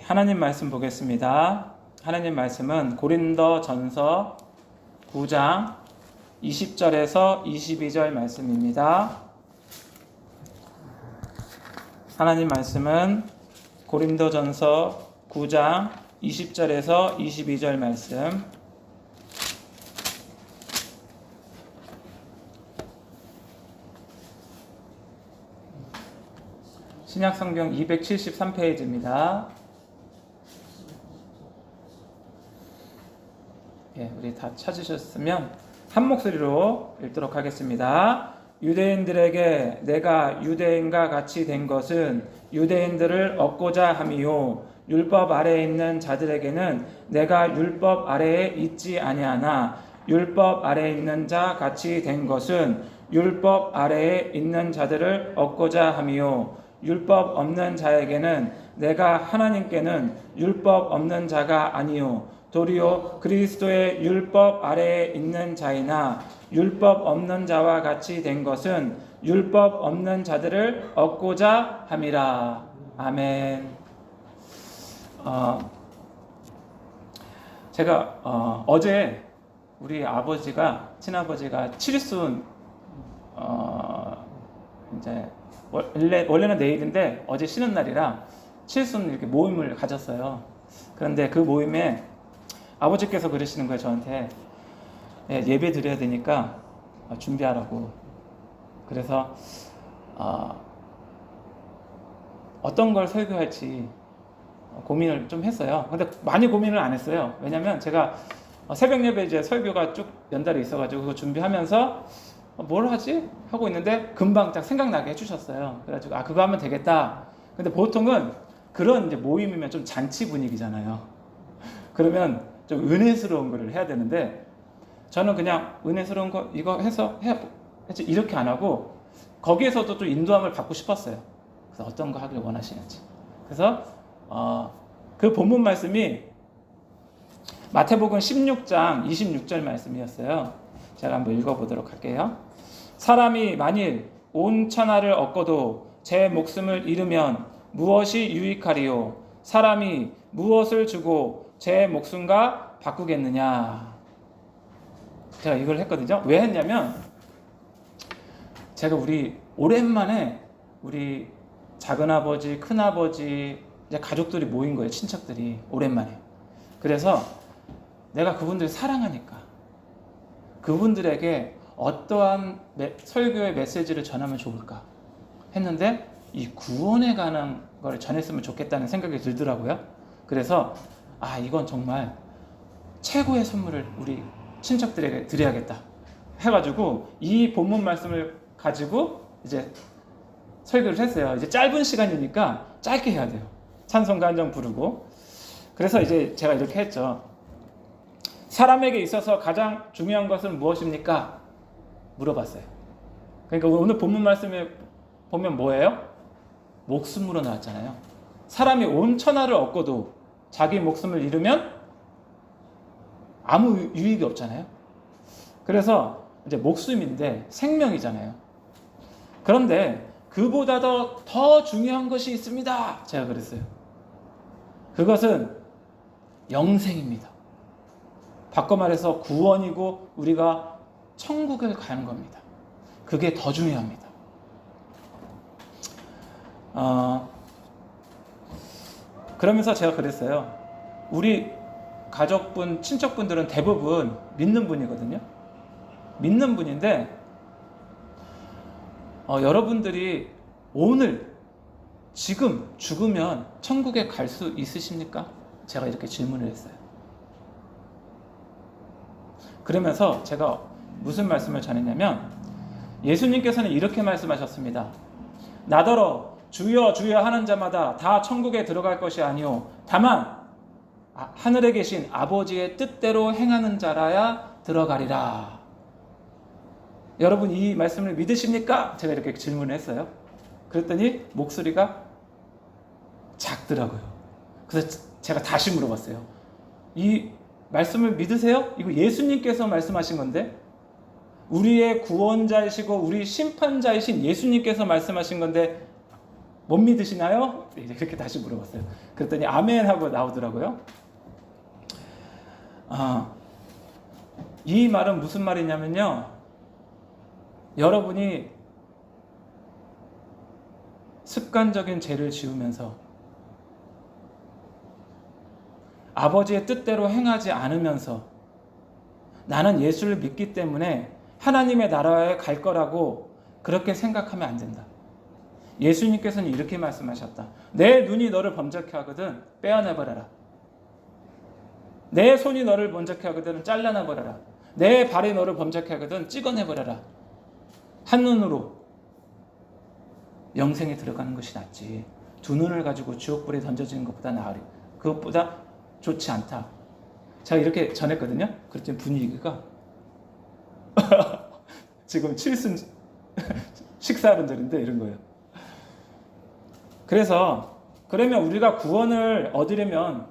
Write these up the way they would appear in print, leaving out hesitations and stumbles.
하나님 말씀 보겠습니다. 하나님 말씀은 고린도전서 9장 20절에서 22절 말씀입니다. 하나님 말씀은 고린도전서 9장 20절에서 22절 말씀. 신약성경 273페이지입니다. 우리 다 찾으셨으면 한 목소리로 읽도록 하겠습니다. 유대인들에게 내가 유대인과 같이 된 것은 유대인들을 얻고자 함이요, 율법 아래에 있는 자들에게는 내가 율법 아래에 있지 아니하나 율법 아래에 있는 자 같이 된 것은 율법 아래에 있는 자들을 얻고자 함이요, 율법 없는 자에게는 내가 하나님께는 율법 없는 자가 아니요 도리어 그리스도의 율법 아래에 있는 자이나 율법 없는 자와 같이 된 것은 율법 없는 자들을 얻고자 함이라. 아멘. 제가 어제 우리 아버지가, 친아버지가 칠순 이제 원래는 내일인데 어제 쉬는 날이라 칠순 이렇게 모임을 가졌어요. 그런데 그 모임에 아버지께서 그러시는 거예요, 저한테. 예배 드려야 되니까 준비하라고. 그래서 어떤 걸 설교할지 고민을 좀 했어요. 근데 많이 고민을 안 했어요. 왜냐면 제가 새벽 예배 이제 설교가 쭉 연달아 있어가지고 그거 준비하면서 뭘 하지? 하고 있는데 금방 딱 생각나게 해주셨어요. 그래가지고 그거 하면 되겠다. 근데 보통은 그런 이제 모임이면 좀 잔치 분위기잖아요. 그러면 좀 은혜스러운 거를 해야 되는데 저는 그냥 은혜스러운 거 이거 해서 이렇게 안 하고 거기에서도 좀 인도함을 받고 싶었어요. 그래서 어떤 거 하길 원하시는지. 그래서 그 본문 말씀이 마태복음 16장 26절 말씀이었어요. 제가 한번 읽어보도록 할게요. 사람이 만일 온 천하를 얻고도 제 목숨을 잃으면 무엇이 유익하리요? 사람이 무엇을 주고 제 목숨과 바꾸겠느냐? 제가 이걸 했거든요. 왜 했냐면 제가 오랜만에 우리 작은아버지, 큰아버지 이제 가족들이 모인 거예요. 친척들이 오랜만에. 그래서 내가 그분들 사랑하니까 그분들에게 어떠한 설교의 메시지를 전하면 좋을까 했는데 이 구원에 관한 걸 전했으면 좋겠다는 생각이 들더라고요. 그래서 이건 정말 최고의 선물을 우리 친척들에게 드려야겠다 해가지고 이 본문 말씀을 가지고 이제 설교를 했어요. 이제 짧은 시간이니까 짧게 해야 돼요. 찬송가 한 장 부르고. 그래서 이제 제가 이렇게 했죠. 사람에게 있어서 가장 중요한 것은 무엇입니까? 물어봤어요. 그러니까 오늘 본문 말씀에 보면 뭐예요? 목숨으로 나왔잖아요. 사람이 온 천하를 얻고도 자기 목숨을 잃으면 아무 유익이 없잖아요. 그래서 이제 목숨인데 생명이잖아요. 그런데 그보다 더 중요한 것이 있습니다. 제가 그랬어요. 그것은 영생입니다. 바꿔 말해서 구원이고 우리가 천국을 가는 겁니다. 그게 더 중요합니다. 그러면서 제가 그랬어요. 우리 가족분, 친척분들은 대부분 믿는 분이거든요. 믿는 분인데 여러분들이 오늘 지금 죽으면 천국에 갈 수 있으십니까? 제가 이렇게 질문을 했어요. 그러면서 제가 무슨 말씀을 전했냐면 예수님께서는 이렇게 말씀하셨습니다. 나더러 주여 주여 하는 자마다 다 천국에 들어갈 것이 아니오 다만 하늘에 계신 아버지의 뜻대로 행하는 자라야 들어가리라. 여러분 이 말씀을 믿으십니까? 제가 이렇게 질문을 했어요. 그랬더니 목소리가 작더라고요. 그래서 제가 다시 물어봤어요. 이 말씀을 믿으세요? 이거 예수님께서 말씀하신 건데 우리의 구원자이시고 우리 심판자이신 예수님께서 말씀하신 건데 못 믿으시나요? 이렇게 다시 물어봤어요. 그랬더니 아멘 하고 나오더라고요. 이 말은 무슨 말이냐면요. 여러분이 습관적인 죄를 지으면서 아버지의 뜻대로 행하지 않으면서 나는 예수를 믿기 때문에 하나님의 나라에 갈 거라고 그렇게 생각하면 안 된다. 예수님께서는 이렇게 말씀하셨다. 내 눈이 너를 범죄케 하거든 빼어내버려라. 내 손이 너를 범죄케 하거든 잘라내버려라. 내 발이 너를 범죄케 하거든 찍어내버려라. 한눈으로 영생에 들어가는 것이 낫지. 두 눈을 가지고 지옥불에 던져지는 것보다 나으리. 그것보다 좋지 않다. 제가 이렇게 전했거든요. 그랬더니 분위기가 지금 칠순 식사분들인데 이런 거예요. 그래서 그러면 우리가 구원을 얻으려면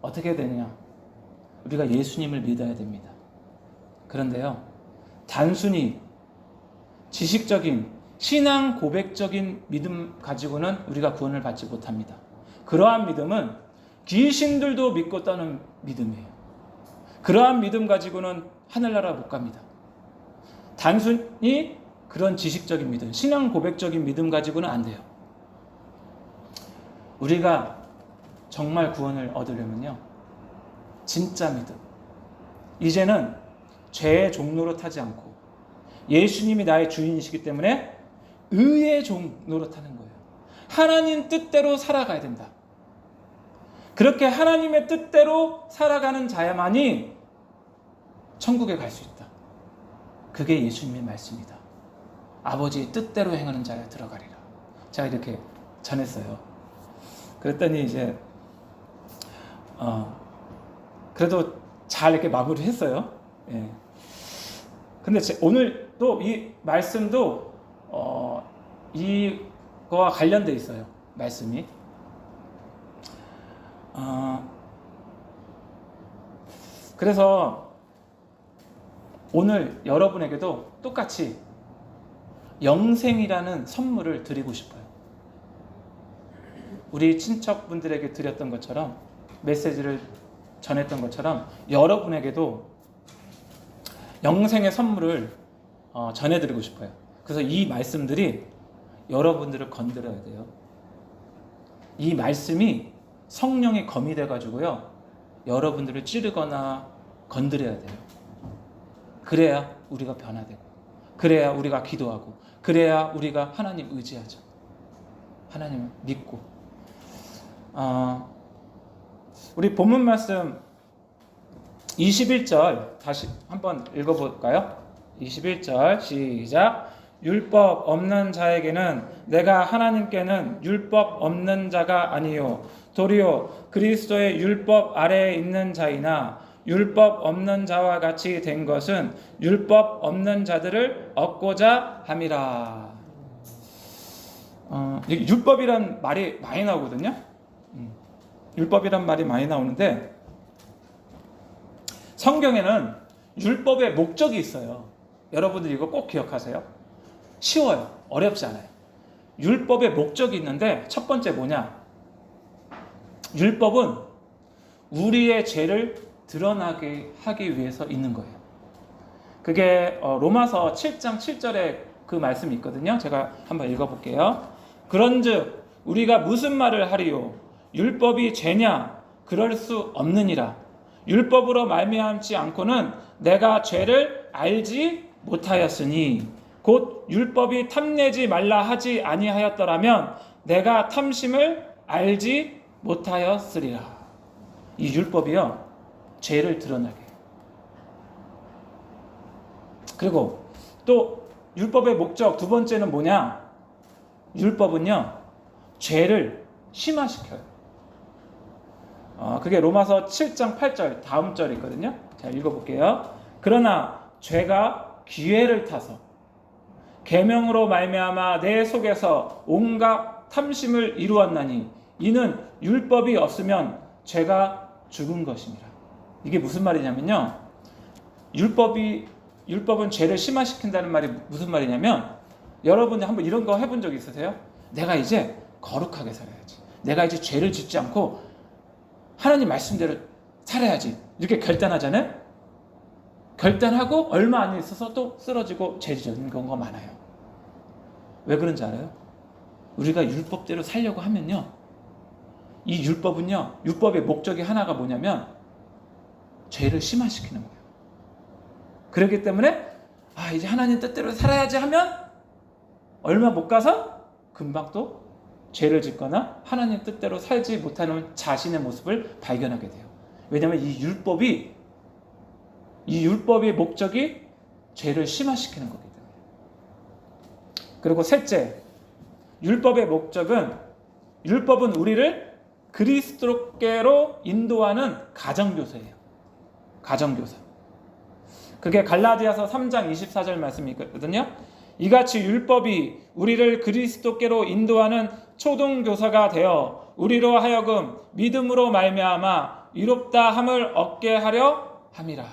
어떻게 해야 되느냐? 우리가 예수님을 믿어야 됩니다. 그런데요, 단순히 지식적인 신앙 고백적인 믿음 가지고는 우리가 구원을 받지 못합니다. 그러한 믿음은 귀신들도 믿고 떠는 믿음이에요. 그러한 믿음 가지고는 하늘나라 못 갑니다. 단순히 그런 지식적인 믿음, 신앙 고백적인 믿음 가지고는 안 돼요. 우리가 정말 구원을 얻으려면요, 진짜 믿음. 이제는 죄의 종로로 타지 않고 예수님이 나의 주인이시기 때문에 의의 종로로 타는 거예요. 하나님 뜻대로 살아가야 된다. 그렇게 하나님의 뜻대로 살아가는 자야만이 천국에 갈 수 있다. 그게 예수님의 말씀이다. 아버지의 뜻대로 행하는 자야 들어가리라. 제가 이렇게 전했어요. 그랬더니 이제 그래도 잘 이렇게 마무리했어요. 예. 근데 오늘 또 이 말씀도 이거와 관련돼 있어요. 말씀이. 그래서 오늘 여러분에게도 똑같이 영생이라는 선물을 드리고 싶어요. 우리 친척분들에게 드렸던 것처럼, 메시지를 전했던 것처럼 여러분에게도 영생의 선물을 전해드리고 싶어요. 그래서 이 말씀들이 여러분들을 건드려야 돼요. 이 말씀이 성령의 검이 돼가지고요, 여러분들을 찌르거나 건드려야 돼요. 그래야 우리가 변화되고, 그래야 우리가 기도하고, 그래야 우리가 하나님 의지하죠. 하나님을 믿고. 우리 본문 말씀 21절 다시 한번 읽어볼까요? 21절 시작. 율법 없는 자에게는 내가 하나님께는 율법 없는 자가 아니요 도리어 그리스도의 율법 아래에 있는 자이나 율법 없는 자와 같이 된 것은 율법 없는 자들을 얻고자 함이라. 율법이란 말이 많이 나오거든요. 율법이란 말이 많이 나오는데 성경에는 율법의 목적이 있어요. 여러분들 이거 꼭 기억하세요. 쉬워요. 어렵지 않아요. 율법의 목적이 있는데 첫 번째 뭐냐? 율법은 우리의 죄를 드러나게 하기 위해서 있는 거예요. 그게 로마서 7장 7절에 그 말씀이 있거든요. 제가 한번 읽어볼게요. 그런즉 우리가 무슨 말을 하리요? 율법이 죄냐? 그럴 수 없느니라. 율법으로 말미암지 않고는 내가 죄를 알지 못하였으니 곧 율법이 탐내지 말라 하지 아니하였더라면 내가 탐심을 알지 못하였으리라. 이 율법이요, 죄를 드러나게. 그리고 또 율법의 목적 두 번째는 뭐냐? 율법은요, 죄를 심화시켜요. 그게 로마서 7장 8절 다음 절에 있거든요. 자, 읽어볼게요. 그러나 죄가 기회를 타서 계명으로 말미암아 내 속에서 온갖 탐심을 이루었나니 이는 율법이 없으면 죄가 죽은 것이니라. 이게 무슨 말이냐면요, 율법은 죄를 심화시킨다는 말이 무슨 말이냐면, 여러분이 한번 이런 거 해본 적 있으세요? 내가 이제 거룩하게 살아야지. 내가 이제 죄를 짓지 않고 하나님 말씀대로 살아야지. 이렇게 결단하잖아요. 결단하고 얼마 안 있어서 또 쓰러지고 죄 짓는 경우가 많아요. 왜 그런지 알아요? 우리가 율법대로 살려고 하면요, 이 율법은요, 율법의 목적이 하나가 뭐냐면 죄를 심화시키는 거예요. 그렇기 때문에 이제 하나님 뜻대로 살아야지 하면 얼마 못 가서 금방 또 죄를 짓거나 하나님 뜻대로 살지 못하는 자신의 모습을 발견하게 돼요. 왜냐하면 이 율법의 목적이 죄를 심화시키는 거기 때문에. 그리고 셋째, 율법은 우리를 그리스도께로 인도하는 가정교사예요. 가정교사. 그게 갈라디아서 3장 24절 말씀이거든요. 이같이 율법이 우리를 그리스도께로 인도하는 초등교사가 되어 우리로 하여금 믿음으로 말미암아 의롭다 함을 얻게 하려 함이라.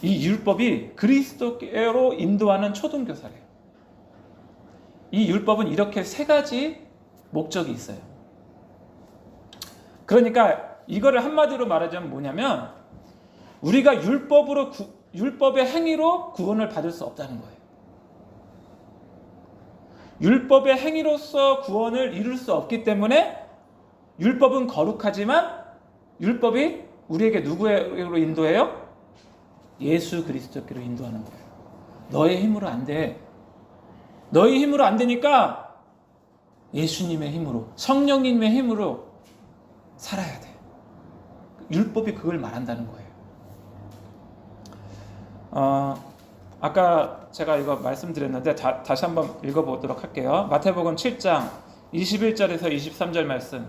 이 율법이 그리스도께로 인도하는 초등교사래요. 이 율법은 이렇게 세 가지 목적이 있어요. 그러니까 이거를 한마디로 말하자면 뭐냐면 우리가 율법의 행위로 구원을 받을 수 없다는 거예요. 율법의 행위로서 구원을 이룰 수 없기 때문에 율법은 거룩하지만 율법이 우리에게 누구로 인도해요? 예수 그리스도께로 인도하는 거예요. 너의 힘으로 안 돼. 너의 힘으로 안 되니까 예수님의 힘으로, 성령님의 힘으로 살아야 돼. 율법이 그걸 말한다는 거예요. 아까 제가 이거 말씀드렸는데 다시 한번 읽어보도록 할게요. 마태복음 7장 21절에서 23절 말씀.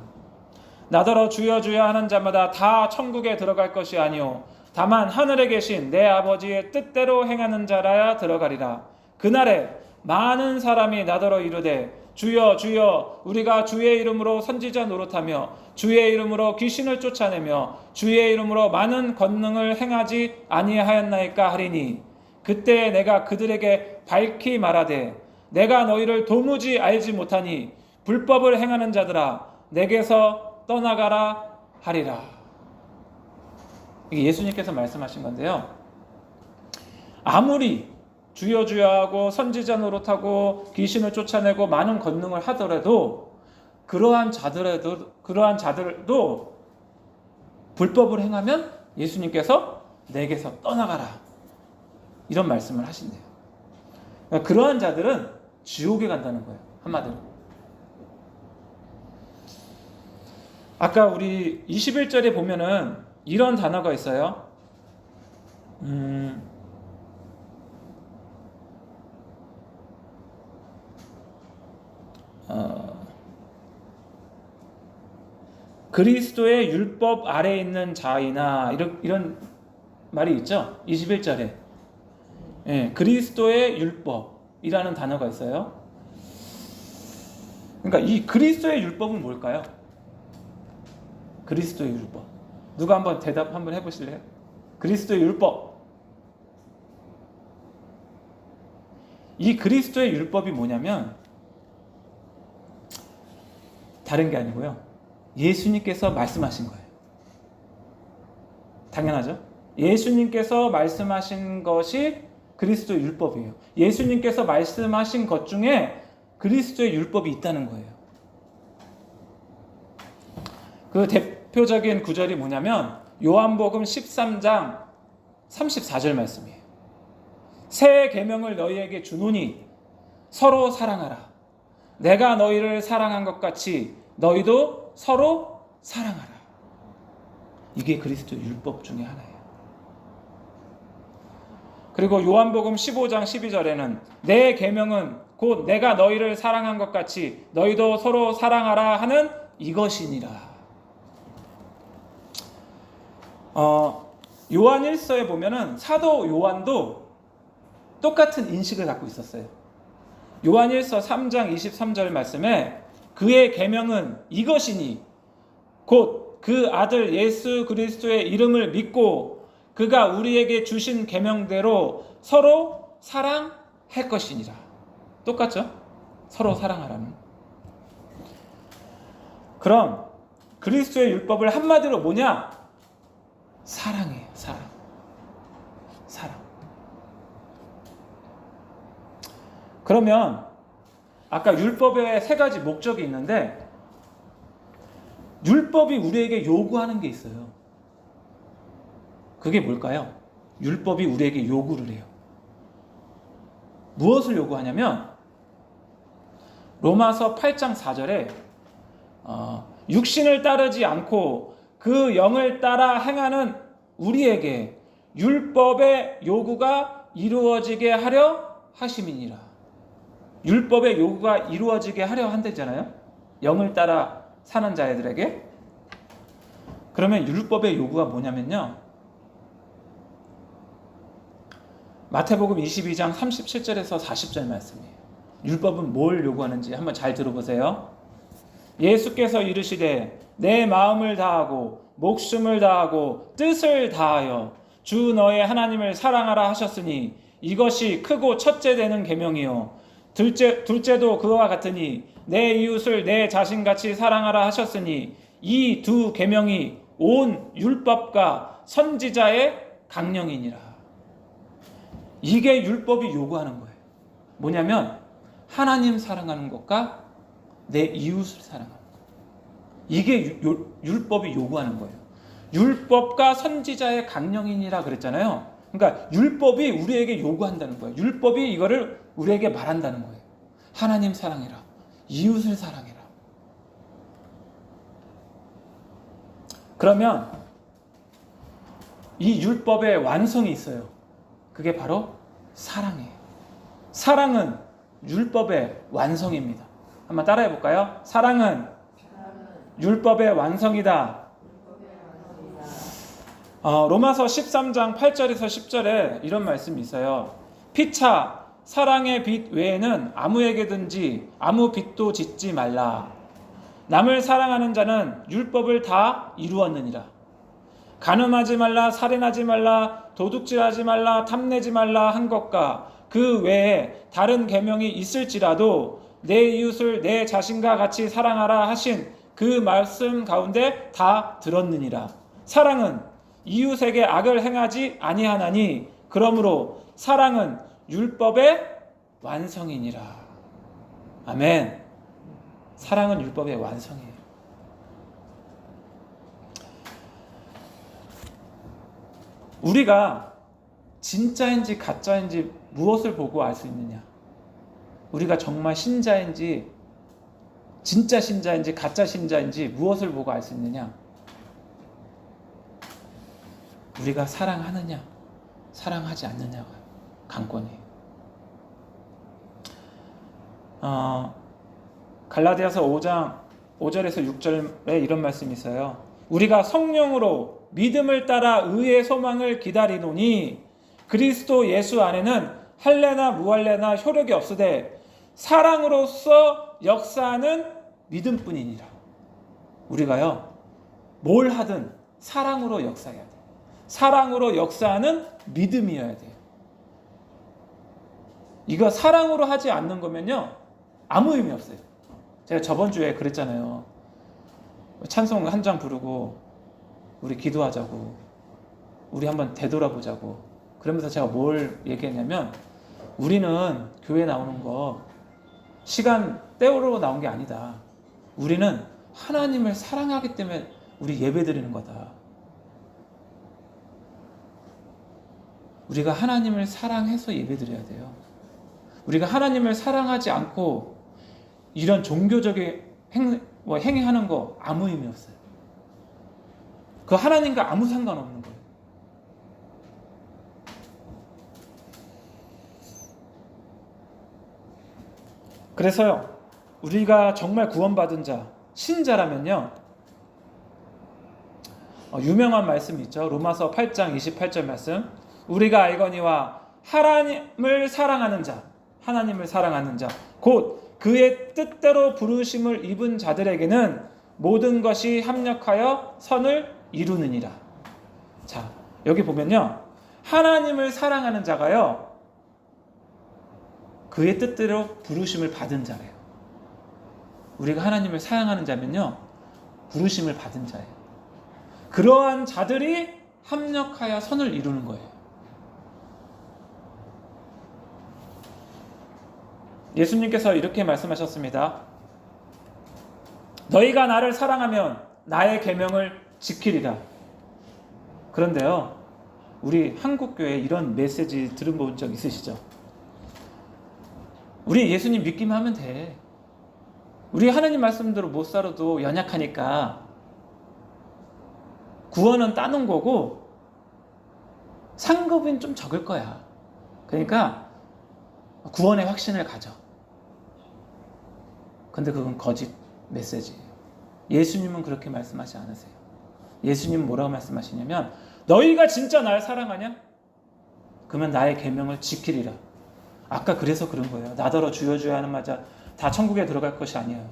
나더러 주여 주여 하는 자마다 다 천국에 들어갈 것이 아니오 다만 하늘에 계신 내 아버지의 뜻대로 행하는 자라야 들어가리라. 그날에 많은 사람이 나더러 이르되 주여 주여 우리가 주의 이름으로 선지자 노릇하며 주의 이름으로 귀신을 쫓아내며 주의 이름으로 많은 권능을 행하지 아니하였나이까 하리니 그때 내가 그들에게 밝히 말하되 내가 너희를 도무지 알지 못하니 불법을 행하는 자들아 내게서 떠나가라 하리라. 이게 예수님께서 말씀하신 건데요. 아무리 주여 주여 하고 선지자 노릇하고 귀신을 쫓아내고 많은 권능을 하더라도 그러한 자들도 불법을 행하면 예수님께서 내게서 떠나가라 이런 말씀을 하신대요. 그러니까 그러한 자들은 지옥에 간다는 거예요. 한마디로. 아까 우리 21절에 보면은 이런 단어가 있어요. 그리스도의 율법 아래 있는 자이나 이런 말이 있죠. 21절에 그리스도의 율법이라는 단어가 있어요. 그러니까 이 그리스도의 율법은 뭘까요? 그리스도의 율법. 누가 한번 대답 한번 해보실래요? 그리스도의 율법. 이 그리스도의 율법이 뭐냐면 다른 게 아니고요. 예수님께서 말씀하신 거예요. 당연하죠? 예수님께서 말씀하신 것이 그리스도의 율법이에요. 예수님께서 말씀하신 것 중에 그리스도의 율법이 있다는 거예요. 그 대표적인 구절이 뭐냐면 요한복음 13장 34절 말씀이에요. 새 계명을 너희에게 주노니 서로 사랑하라. 내가 너희를 사랑한 것 같이 너희도 서로 사랑하라. 이게 그리스도의 율법 중에 하나예요. 그리고 요한복음 15장 12절에는 내 계명은 곧 내가 너희를 사랑한 것 같이 너희도 서로 사랑하라 하는 이것이니라. 요한 1서에 보면은 사도 요한도 똑같은 인식을 갖고 있었어요. 요한 1서 3장 23절 말씀에 그의 계명은 이것이니 곧 그 아들 예수 그리스도의 이름을 믿고 그가 우리에게 주신 계명대로 서로 사랑할 것이니라. 똑같죠? 서로 사랑하라는. 그럼 그리스도의 율법을 한마디로 뭐냐? 사랑이에요. 사랑. 그러면 아까 율법에 세 가지 목적이 있는데, 율법이 우리에게 요구하는 게 있어요. 그게 뭘까요? 율법이 우리에게 요구를 해요. 무엇을 요구하냐면, 로마서 8장 4절에 육신을 따르지 않고 그 영을 따라 행하는 우리에게 율법의 요구가 이루어지게 하려 하심이니라. 율법의 요구가 이루어지게 하려 한다잖아요. 영을 따라 사는 자들에게. 그러면 율법의 요구가 뭐냐면요, 마태복음 22장 37절에서 40절 말씀이에요. 율법은 뭘 요구하는지 한번 잘 들어보세요. 예수께서 이르시되 내 마음을 다하고 목숨을 다하고 뜻을 다하여 주 너의 하나님을 사랑하라 하셨으니 이것이 크고 첫째 되는 계명이요 둘째도 그와 같으니 내 이웃을 내 자신같이 사랑하라 하셨으니 이 두 계명이 온 율법과 선지자의 강령이니라. 이게 율법이 요구하는 거예요. 뭐냐면 하나님 사랑하는 것과 내 이웃을 사랑하는 것. 이게 율법이 요구하는 거예요. 율법과 선지자의 강령이니라 그랬잖아요. 그러니까 율법이 우리에게 요구한다는 거예요. 율법이 이거를 우리에게 말한다는 거예요. 하나님 사랑해라. 이웃을 사랑해라. 그러면 이 율법의 완성이 있어요. 그게 바로 사랑이에요. 사랑은 율법의 완성입니다. 한번 따라해 볼까요? 사랑은 율법의 완성이다. 로마서 13장 8절에서 10절에 이런 말씀이 있어요. 피차 사랑의 빚 외에는 아무에게든지 아무 빚도 짓지 말라. 남을 사랑하는 자는 율법을 다 이루었느니라. 간음하지 말라, 살인하지 말라, 도둑질하지 말라, 탐내지 말라 한 것과 그 외에 다른 계명이 있을지라도 내 이웃을 내 자신과 같이 사랑하라 하신 그 말씀 가운데 다 들었느니라. 사랑은 이웃에게 악을 행하지 아니하나니 그러므로 사랑은 율법의 완성이니라. 아멘. 사랑은 율법의 완성이에요. 우리가 진짜인지 가짜인지 무엇을 보고 알 수 있느냐? 우리가 정말 신자인지 진짜 신자인지 가짜 신자인지 무엇을 보고 알 수 있느냐? 우리가 사랑하느냐 사랑하지 않느냐가 관건이에요. 갈라디아서 5장 5절에서 6절에 이런 말씀이 있어요. 우리가 성령으로 믿음을 따라 의의 소망을 기다리노니 그리스도 예수 안에는 할례나 무할례나 효력이 없으되 사랑으로서 역사하는 믿음뿐이니라. 우리가요 뭘 하든 사랑으로 역사해야 돼요. 사랑으로 역사하는 믿음이어야 돼요. 이거 사랑으로 하지 않는 거면요 아무 의미 없어요. 제가 저번 주에 그랬잖아요. 찬송 한 장 부르고 우리 기도하자고, 우리 한번 되돌아보자고. 그러면서 제가 뭘 얘기했냐면, 우리는 교회 나오는 거 시간 때우러 나온 게 아니다. 우리는 하나님을 사랑하기 때문에 우리 예배 드리는 거다. 우리가 하나님을 사랑해서 예배 드려야 돼요. 우리가 하나님을 사랑하지 않고 이런 종교적인 행위하는 거 아무 의미 없어요. 그 하나님과 아무 상관없는 거예요. 그래서요 우리가 정말 구원받은 자 신자라면요 유명한 말씀이 있죠. 로마서 8장 28절 말씀. 우리가 알거니와 하나님을 사랑하는 자, 하나님을 사랑하는 자, 곧 그의 뜻대로 부르심을 입은 자들에게는 모든 것이 합력하여 선을 이루느니라. 자, 여기 보면요 하나님을 사랑하는 자가요 그의 뜻대로 부르심을 받은 자래요. 우리가 하나님을 사랑하는 자면요, 부르심을 받은 자예요. 그러한 자들이 합력하여 선을 이루는 거예요. 예수님께서 이렇게 말씀하셨습니다. 너희가 나를 사랑하면 나의 계명을 지키리라. 그런데요, 우리 한국교회 이런 메시지 들어본 적 있으시죠? 우리 예수님 믿기만 하면 돼. 우리 하나님 말씀대로 못 살아도 연약하니까 구원은 따는 거고 상급은 좀 적을 거야. 그러니까 구원의 확신을 가져. 근데 그건 거짓 메시지예요. 예수님은 그렇게 말씀하지 않으세요. 예수님은 뭐라고 말씀하시냐면 너희가 진짜 날 사랑하냐? 그러면 나의 계명을 지키리라. 아까 그래서 그런 거예요. 나더러 주여 주여 하는 마자 다 천국에 들어갈 것이 아니에요.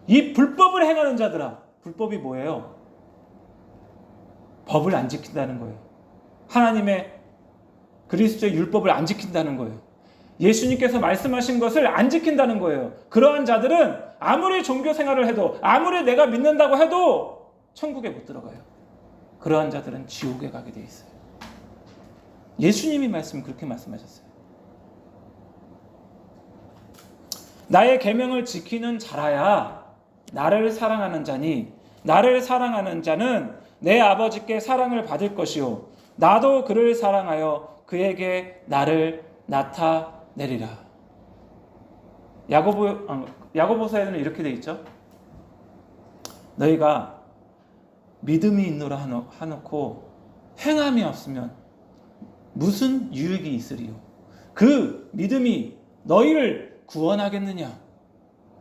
이 불법을 행하는 자들아. 불법이 뭐예요? 법을 안 지킨다는 거예요. 하나님의 그리스도의 율법을 안 지킨다는 거예요. 예수님께서 말씀하신 것을 안 지킨다는 거예요. 그러한 자들은 아무리 종교 생활을 해도 아무리 내가 믿는다고 해도 천국에 못 들어가요. 그러한 자들은 지옥에 가게 돼 있어요. 예수님이 그렇게 말씀하셨어요. 나의 계명을 지키는 자라야 나를 사랑하는 자니 나를 사랑하는 자는 내 아버지께 사랑을 받을 것이요 나도 그를 사랑하여 그에게 나를 나타내리라. 야고보서에는 이렇게 돼 있죠. 너희가 믿음이 있노라 하놓고 행함이 없으면 무슨 유익이 있으리요? 그 믿음이 너희를 구원하겠느냐?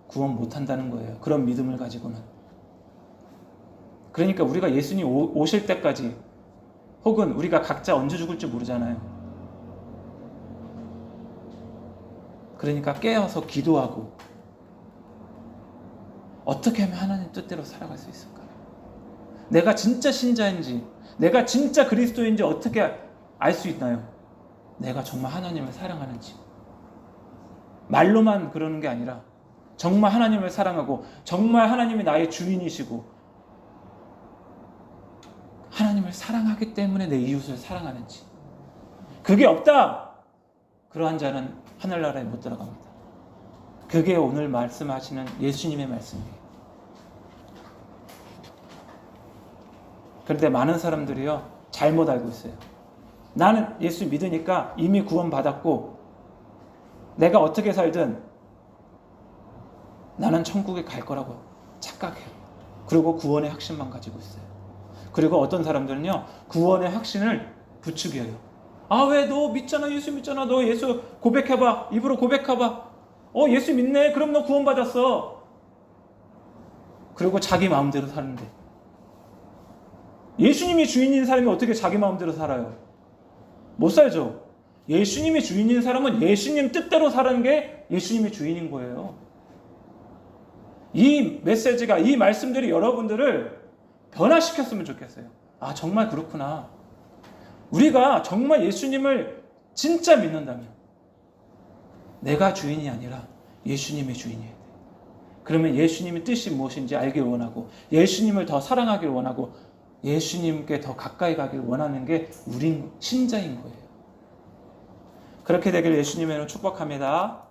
구원 못한다는 거예요. 그런 믿음을 가지고는. 그러니까 우리가 예수님 오실 때까지 혹은 우리가 각자 언제 죽을지 모르잖아요. 그러니까 깨어서 기도하고 어떻게 하면 하나님 뜻대로 살아갈 수 있을까? 내가 진짜 신자인지 내가 진짜 그리스도인지 어떻게 알 수 있나요? 내가 정말 하나님을 사랑하는지. 말로만 그러는 게 아니라 정말 하나님을 사랑하고 정말 하나님이 나의 주인이시고 하나님을 사랑하기 때문에 내 이웃을 사랑하는지. 그게 없다. 그러한 자는 하늘나라에 못 들어갑니다. 그게 오늘 말씀하시는 예수님의 말씀이에요. 그런데 많은 사람들이요 잘못 알고 있어요. 나는 예수 믿으니까 이미 구원받았고 내가 어떻게 살든 나는 천국에 갈 거라고 착각해요. 그리고 구원의 확신만 가지고 있어요. 그리고 어떤 사람들은요 구원의 확신을 부추겨요. 아, 왜 너 믿잖아, 예수 믿잖아, 너 예수 고백해봐, 입으로 고백해봐, 예수 믿네, 그럼 너 구원받았어. 그리고 자기 마음대로 사는데 예수님이 주인인 사람이 어떻게 자기 마음대로 살아요? 못 살죠. 예수님이 주인인 사람은 예수님 뜻대로 사는 게 예수님이 주인인 거예요. 이 메시지가, 이 말씀들이 여러분들을 변화시켰으면 좋겠어요. 아, 정말 그렇구나. 우리가 정말 예수님을 진짜 믿는다면 내가 주인이 아니라 예수님이 주인이어야 돼. 그러면 예수님의 뜻이 무엇인지 알길 원하고 예수님을 더 사랑하길 원하고 예수님께 더 가까이 가길 원하는 게 우린 신자인 거예요. 그렇게 되길 예수님의 이름으로 축복합니다.